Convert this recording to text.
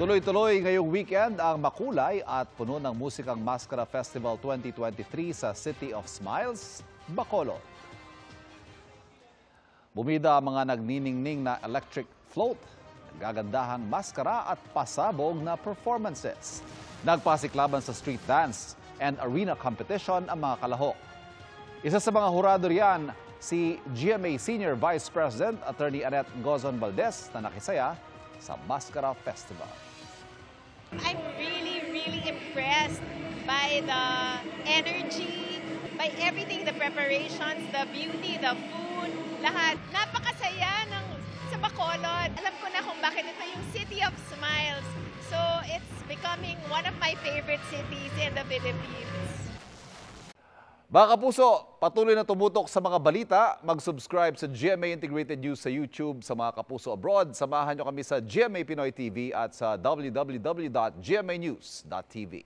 Tuloy-tuloy ngayong weekend ang makulay at puno ng musikang Mascara Festival 2023 sa City of Smiles, Bacolod. Bumida ang mga nagniningning na electric float, gagandahang maskara at pasabog na performances. Nagpasiklaban sa street dance and arena competition ang mga kalahok. Isa sa mga hurado riyan, si GMA Senior Vice President Attorney Annette Gozon Valdez na nakisaya sa Mascara Festival. I'm really impressed by the energy, by everything, the preparations, the beauty, the food, lahat. Napakasaya sa Bacolod. Alam ko na kung bakit ito yung City of Smiles. So it's becoming one of my favorite cities in the Philippines. Mga kapuso, patuloy na tumutok sa mga balita. Mag-subscribe sa GMA Integrated News sa YouTube. Sa mga kapuso abroad, samahan nyo kami sa GMA Pinoy TV at sa www.gmanews.tv.